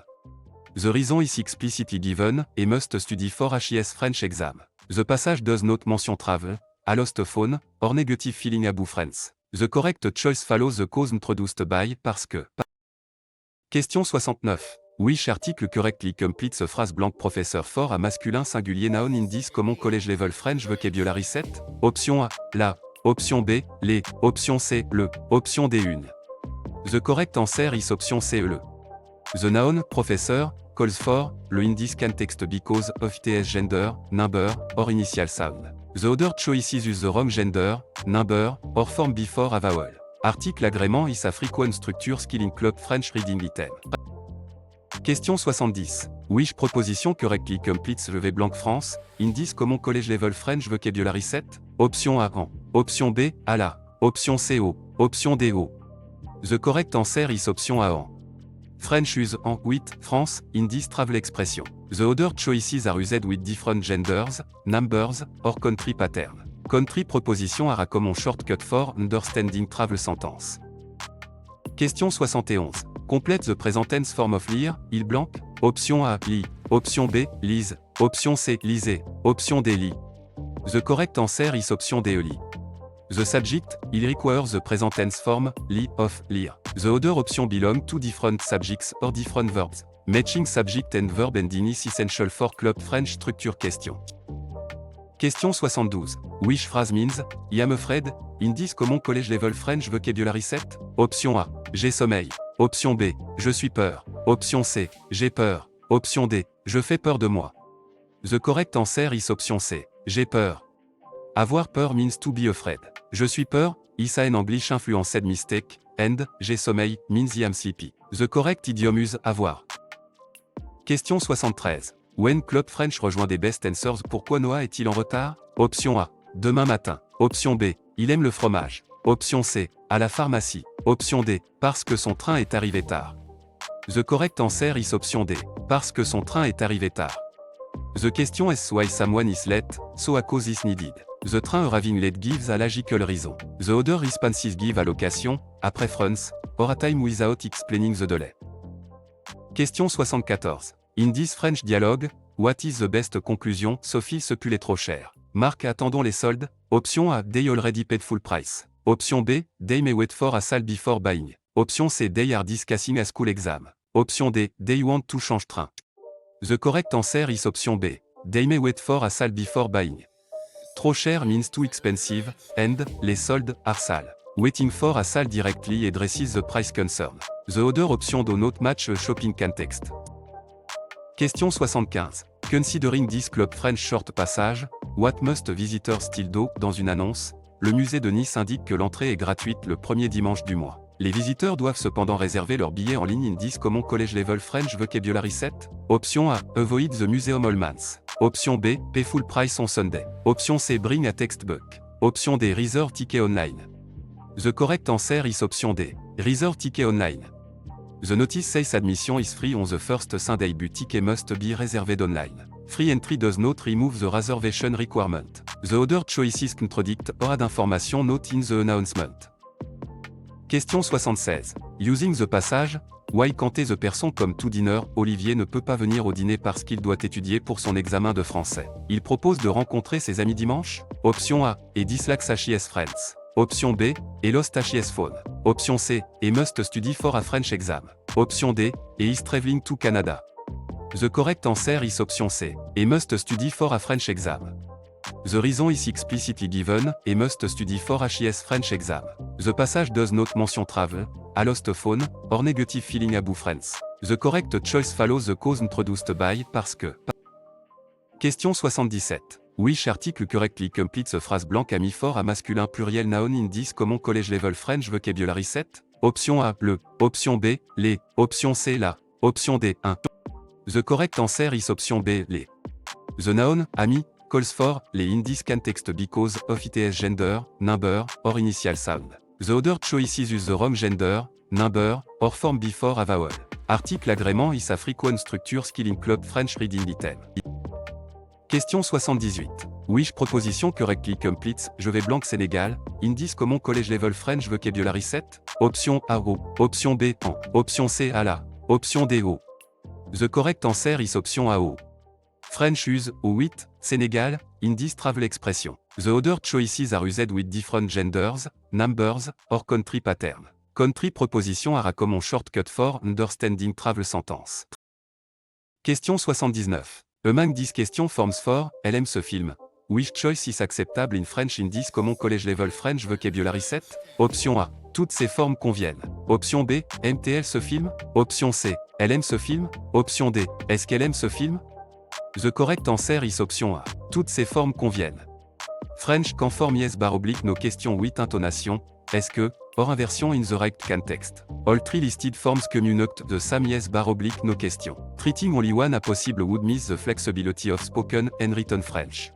The reason is explicitly given, et must study for his French exam. The passage does not mention travel, a lost phone, or negative feeling about friends. The correct choice follows the cause introduced by, parce que. Question 69. Which article correctly completes a phrase blank professeur for a masculin singulier noun in this common college level French vocabulary set? Option A, la. Option B, les. Option C, le. Option D, une. The correct answer is option C, le. The noun, professeur, calls for, le in this context because of its gender, number, or initial sound. The other choices use the wrong gender, number, or form before a vowel. Article agrément is a frequent structure skill in club French reading item. Question 70. Which proposition correctly completes the V blank France, in this common college level French vocabulary set? Option A, en. Option B, à la. Option C, au. Option D, au. The correct answer is option A, en. French use en with France in this travel expression. The other choices are used with different genders, numbers, or country pattern. Country proposition are a common shortcut for understanding travel sentence. Question 71. Complete the present tense form of lire, il blanc. Option A, lit. Option B, lise. Option C, lisez. Option D, lit. The correct answer is option D, lit. The subject, il requires the present tense form, li, of, lire. The other option belong to different subjects or different verbs. Matching subject and verb ending is essential for club French structure question. Question 72. Which phrase means, I am afraid, in this common college level French vocabulary set? Option A, j'ai sommeil. Option B, je suis peur. Option C, j'ai peur. Option D, je fais peur de moi. The correct answer is option C, j'ai peur. Avoir peur means to be afraid. Je suis peur, is an English influenced mistake, and, j'ai sommeil, means I am sleepy. The correct idiom is avoir. Question 73. When Club French rejoint des best answers, pourquoi Noah est-il en retard? Option A, demain matin. Option B, il aime le fromage. Option C, à la pharmacie. Option D, parce que son train est arrivé tard. The correct answer is option D, parce que son train est arrivé tard. The question is why someone is late, so a cause is needed. The train arriving late gives a logical reason. The other responses give a location, a preference, or a time without explaining the delay. Question 74. In this French dialogue, what is the best conclusion? Sophie, ce pull est trop cher. Marc, attendons les soldes. Option A, they already paid full price. Option B, they may wait for a sale before buying. Option C, they are discussing a school exam. Option D, they want to change train. The correct answer is option B, they may wait for a sale before buying. Trop cher means too expensive, and, les soldes, are sale. Waiting for a sale directly addresses the price concern. The other option do not match a shopping context. Question 75. Considering this club French short passage, what must visitors still do? Dans une annonce, le musée de Nice indique que l'entrée est gratuite le premier dimanche du mois. Les visiteurs doivent cependant réserver leur billet en ligne in this common college level French vocabulary set. Option A, avoid the museum all months. Option B, pay full price on Sunday. Option C, bring a textbook. Option D, reserve ticket online. The correct answer is option D, reserve ticket online. The notice says admission is free on the first Sunday but ticket must be reserved online. Free entry does not remove the reservation requirement. The other choices contradict or add information not in the announcement. Question 76. Using the passage, why can't the person come to dinner? Olivier ne peut pas venir au dîner parce qu'il doit étudier pour son examen de français. Il propose de rencontrer ses amis dimanche? Option A, et dislikes his friends. Option B, et lost his phone. Option C, et must study for a French exam. Option D, et is traveling to Canada. The correct answer is option C, et must study for a French exam. The reason is explicitly given, et must study for his French exam. The passage does not mention travel, a lost phone, or negative feeling about friends. The correct choice follows the cause introduced by, parce que. Question 77. Which article correctly completes a phrase blank ami for a masculin pluriel noun in this common college level French vocabulary set? Option A, le. Option B, les. Option C, la. Option D, un. The correct answer is option B, les. The noun, ami, calls for, les in this context because of its gender, number, or initial sound. The other choices use the wrong gender, number, or form before a vowel. Article agrément is a frequent structure skill in club French reading item. Question 78. Wish proposition correctly complete, je vais blanc Sénégal, Indice common college level French vocabulary set, option A O, option B en, option C à la, option D O. The correct answer is option A O. French use, ou 8, Sénégal, Indice travel expression. The other choices are used with different genders, numbers, or country pattern. Country proposition are a common shortcut for understanding travel sentence. Question 79. Among these question forms for, elle aime ce film. Which choice is acceptable in French in this common college level French vocabulary set? Option A. Toutes ces formes conviennent. Option B. Aime-t-elle ce film? Option C. Elle aime ce film? Option D. Est-ce qu'elle aime ce film? The correct answer is option A. Toutes ces formes conviennent. French conform yes / nos questions 8 intonation. Est-ce que, or inversion in the right context. All three listed forms communicate the same yes / nos questions. Treating only one a possible would miss the flexibility of spoken and written French.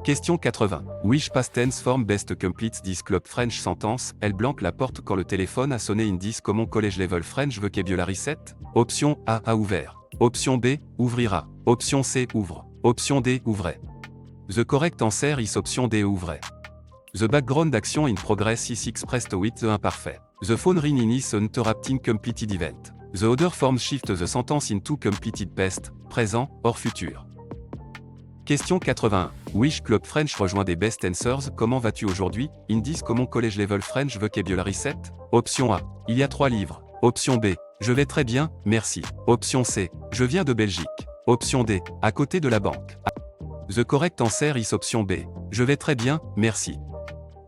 Question 80. Which past tense form best completes this club French sentence? Elle blanque la porte quand le téléphone a sonné in this common college level French vocabulary set? Option A ouvert. Option B, ouvrira. Option C, ouvre. Option D, ouvrait. The correct answer is option D, ouvrait. The background action in progress is expressed with the imparfait. The phone ring is an interrupting completed event. The other forms shift the sentence into completed past, présent, or futur. Question 81. Which club French rejoint des best answers? Comment vas-tu aujourd'hui? Indice common college level French vocabulary set? Option A. Il y a 3 livres. Option B. Je vais très bien, merci. Option C. Je viens de Belgique. Option D. À côté de la banque. The correct answer is option B. Je vais très bien, merci.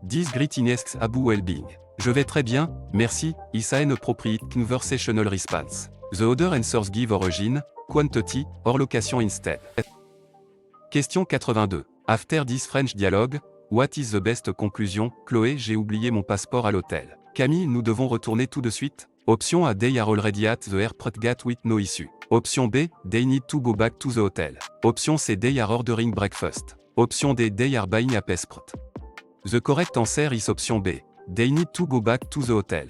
This greetings about well-being. Je vais très bien, merci, is an appropriate conversational response. The other answers give origin, quantity, or location instead. Question 82. After this French dialogue, what is the best conclusion? Chloé, j'ai oublié mon passeport à l'hôtel. Camille, nous devons retourner tout de suite. Option A, they are already at the airport gate with no issue. Option B, they need to go back to the hotel. Option C, they are ordering breakfast. Option D, they are buying a passport. The correct answer is option B. They need to go back to the hotel.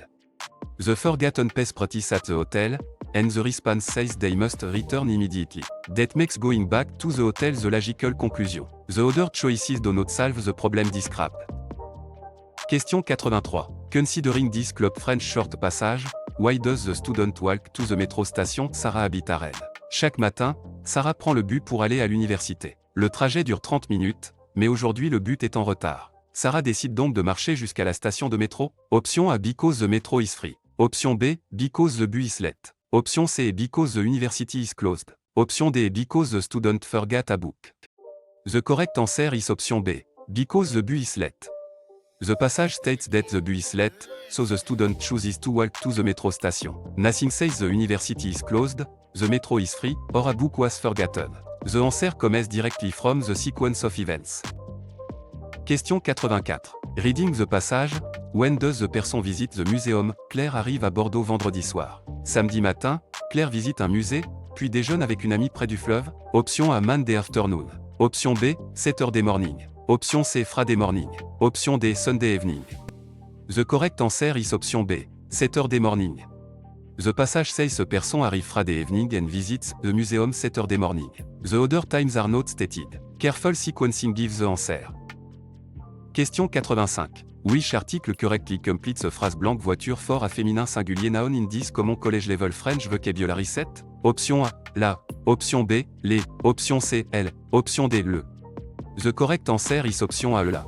The forgotten passport is at the hotel, and the response says they must return immediately. That makes going back to the hotel the logical conclusion. The other choices do not solve the problem described. Question 83. Considering this club French short passage, why does the student walk to the metro station? Sarah habite à Rennes. Chaque matin, Sarah prend le bus pour aller à l'université. Le trajet dure 30 minutes, mais aujourd'hui le bus est en retard. Sarah décide donc de marcher jusqu'à la station de métro. Option A, because the metro is free. Option B, because the bus is late. Option C, because the university is closed. Option D, because the student forgot a book. The correct answer is option B, because the bus is late. The passage states that the bus is late, so the student chooses to walk to the metro station. Nothing says the university is closed, the metro is free, or a book was forgotten. The answer comes directly from the sequence of events. Question 84. Reading the passage, when does the person visit the museum? Claire arrive à Bordeaux vendredi soir. Samedi matin, Claire visite un musée, puis déjeune avec une amie près du fleuve. Option A, Monday afternoon. Option B, Saturday morning. Option C, Friday morning. Option D, Sunday evening. The correct answer is option B, Saturday morning. The passage says a person arrive Friday evening and visits the museum Saturday morning. The other times are not stated. Careful sequencing gives the answer. Question 85. Which article correctly completes a phrase blanque voiture for a féminin singulier noun in this common college level French vocabulary set? Option A, la. Option B, les. Option C, elle. Option D, le. The correct answer is option A, la.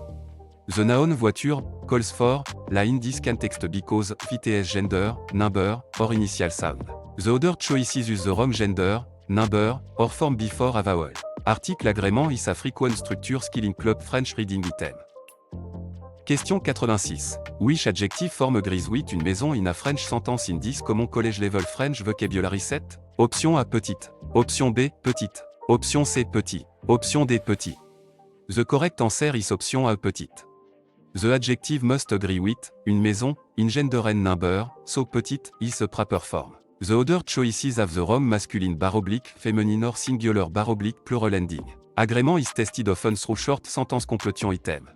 The noun voiture calls for la in this context because VTS gender, number, or initial sound. The other choices use the wrong gender, number, or form before a vowel. Article agrément is a frequent structure skill in club French reading item. Question 86. Which adjective form agrees with une maison in a French sentence in this common college level French vocabulary set? Option A, petite. Option B, petite. Option C, petit. Option D, petit. The correct answer is option A, petite. The adjective must agree with une maison in gender and number, so petite is a proper form. The other choices have the wrong masculine / feminine or singular / plural ending. Agrément is tested often through short sentence completion item.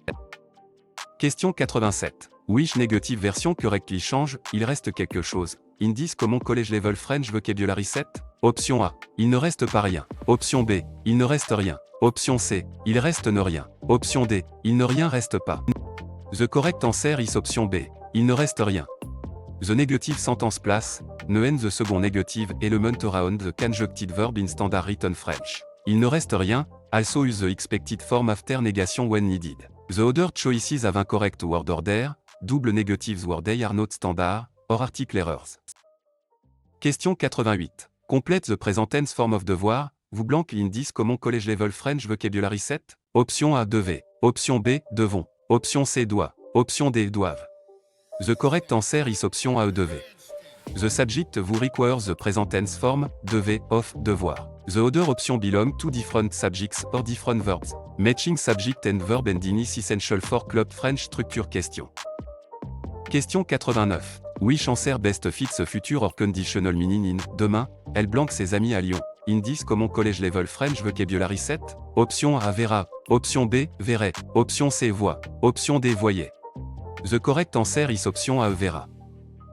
Question 87. Which negative version correctly change, il reste quelque chose. In this common college level French vocabulary set? Option A. Il ne reste pas rien. Option B. Il ne reste rien. Option C. Il reste ne rien. Option D. Il ne rien reste pas. The correct answer is option B. Il ne reste rien. The negative sentence place, ne end the second negative element around the conjunctive verb in standard written French. Il ne reste rien, also use the expected form after negation when needed. The other choices have incorrect word order, double negatives word they are not standard, or article errors. Question 88. Complete the present tense form of devoir, vous blanc l'indice comment college level French vocabulary set? Option A devait. Option B devons. Option C doit. Option D doivent. The correct answer is option A devait. The subject vous requires the present tense form, devait, of, devoir. The other option belong to different subjects or different verbs. Matching subject and verb and is essential for club French structure question. Question 89. Which answer best fits a future or conditional meaning in demain, elle blanque ses amis à Lyon. Indice comment college level French vocabulary set? Option A verra. Option B verrait. Option C voit. Option D voyait. The correct answer is option A verra.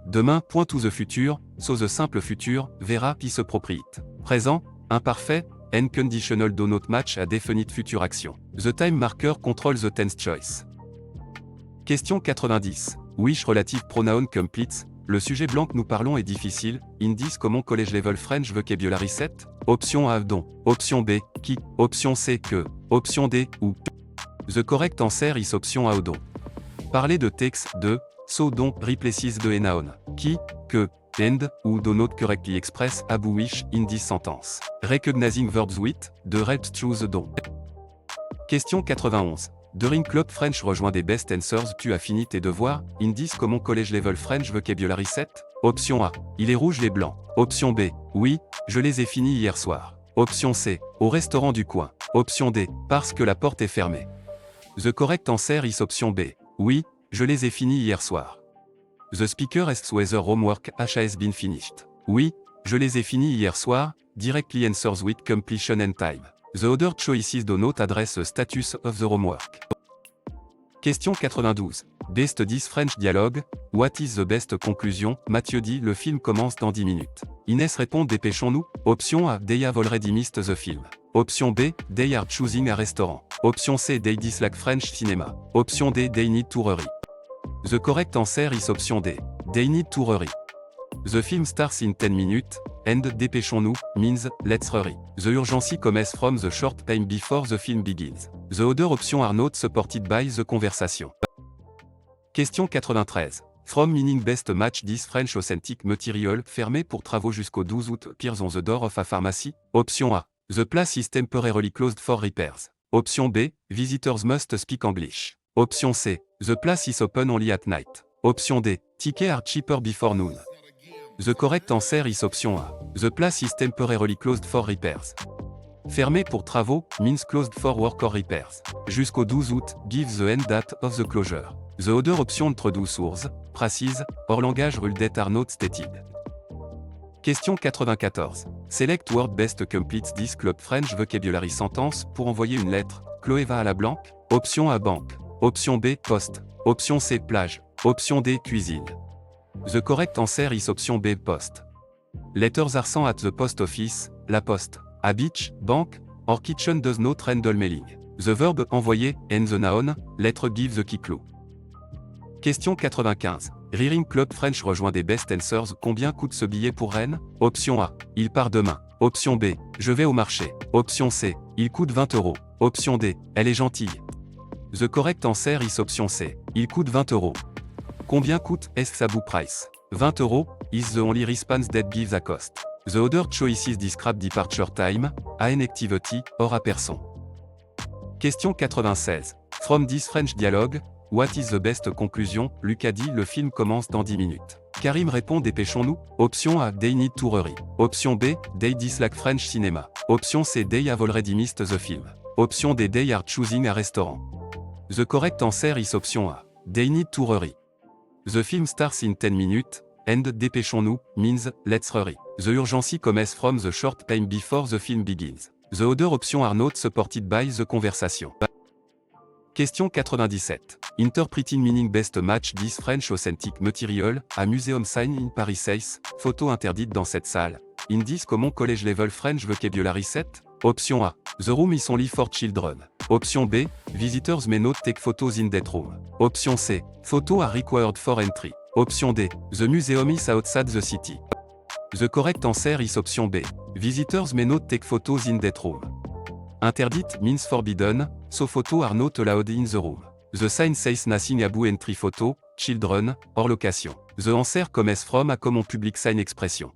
Demain, point to the future, so the simple future, verra is appropriate. Présent, imparfait, and conditional do not match a definite future action. The time marker control the tense choice. Question 90. Which relative pronoun completes? Le sujet blanc que nous parlons est difficile. Indice comment college level French vocabulary set? Option A dont. Option B qui. Option C que. Option D où. The correct answer is option A dont. Parler de texte, de, so dont, replaces de noun, qui, que, and, ou do not correctly express, abu wish, in this sentence. Recognizing verbs with, de helps choose dont. Question 91. During Club French rejoint des best answers tu as fini tes devoirs, indice comment college level French vocabulary set? Option A. Il est rouge les blancs. Option B. Oui, je les ai finis hier soir. Option C. Au restaurant du coin. Option D. Parce que la porte est fermée. The correct answer is option B. Oui, je les ai finis hier soir. The speaker asks whether homework has been finished. Oui, je les ai finis hier soir, directly answers with completion and time. The other choices do not address the status of the homework. Question 92. Best 10 French dialogue. What is the best conclusion? Mathieu dit le film commence dans 10 minutes. Inès répond dépêchons-nous. Option A. They have already missed the film. Option B. They are choosing a restaurant. Option C. They dislike French cinema. Option D. They need to hurry. The correct answer is option D. They need to hurry. The film starts in 10 minutes, and dépêchons-nous means let's hurry. The urgency comes from the short time before the film begins. The other options are not supported by the conversation. Question 93. From meaning best match this French authentic material fermé pour travaux jusqu'au 12 août appears on the door of a pharmacy. Option A. The place is temporarily closed for repairs. Option B. Visitors must speak English. Option C. The place is open only at night. Option D. Tickets are cheaper before noon. The correct answer is option A. The place is temporarily closed for repairs. Fermé pour travaux means closed for work or repairs. Jusqu'au 12 août gives the end date of the closure. The other option introduce source, précise, hors langage rule that are not stated. Question 94. Select word best completes this Club French vocabulary sentence pour envoyer une lettre. Chloé va à la banque. Option A banque. Option B poste. Option C plage. Option D cuisine. The correct answer is option B poste. Letters are sent at the post office, la poste. A beach, bank, or kitchen does not handle mailing. The verb envoyer and the noun, lettre give the key clue. Question 95. Reading Club French rejoint des best answers. Combien coûte ce billet pour Rennes? Option A. Il part demain. Option B. Je vais au marché. Option C. Il coûte 20 €. Option D. Elle est gentille. The correct answer is option C. Il coûte 20 €. Combien coûte Abu price? 20 € is the only response that gives a cost. The other choices describe departure time, a an activity, or a person. Question 96. From this French dialogue, what is the best conclusion? Lucas dit le film commence dans 10 minutes. Karim répond dépêchons-nous. Option A. They need to hurry. Option B. They dislike French cinema. Option C. They have already missed the film. Option D. They are choosing a restaurant. The correct answer is option A. They need to hurry. The film starts in 10 minutes, and dépêchons-nous means let's hurry. The urgency comes from the short time before the film begins. The other options are not supported by the conversation. Question 97. Interpreting meaning best match this French authentic material, a museum sign in Paris says, photo interdite dans cette salle. In this common college level French vocabulary set? Option A. The room is only for children. Option B. Visitors may not take photos in that room. Option C. Photos are required for entry. Option D. The museum is outside the city. The correct answer is option B. Visitors may not take photos in that room. Interdite means forbidden, so photos are not allowed in the room. The sign says nothing about entry photo, children, or location. The answer comes from a common public sign expression.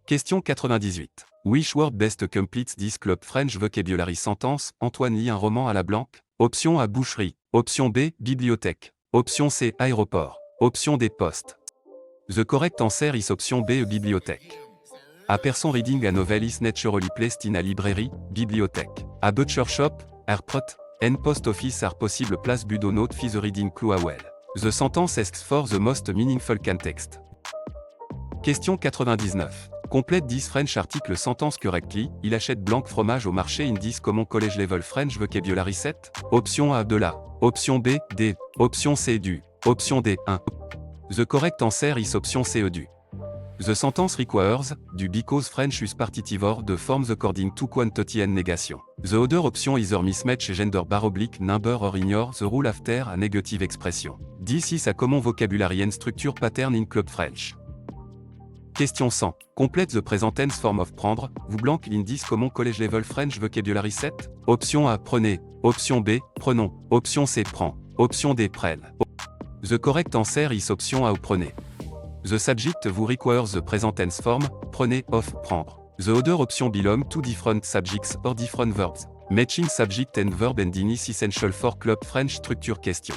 Question 98. Which word best completes this club French vocabulary sentence? Antoine lit un roman à la blanque. Option A. Boucherie. Option B. Bibliothèque. Option C. Aéroport. Option D. Poste. The correct answer is option B. Bibliothèque. A person reading a novel is naturally placed in a library, bibliothèque. A butcher shop, airport, and post office are possible place but do not fit the reading clue well. The sentence asks for the most meaningful context. Question 99. Complète this French article sentence correctly. Il achète blanc fromage au marché in this common college level French vocabulary set? Option A. De la. Option B. D. Option C. Du. Option D. 1. The correct answer is option C. Du. The sentence requires, du because French use partitive de forms according to quantity and negation. The other option either mismatch gender / number or ignore the rule after a negative expression. This is a common vocabulary and structure pattern in Club French. Question 100. Complete the present tense form of prendre, vous blank in this common college level French vocabulary set? Option A. Prenez. Option B. Prenons. Option C. Prend. Option D. Prenne. The correct answer is option A. Prenez. The subject vous requires the present tense form, prenez, of, prendre. The other option belong to different subjects or different verbs. Matching subject and verb and is essential for Club French structure question.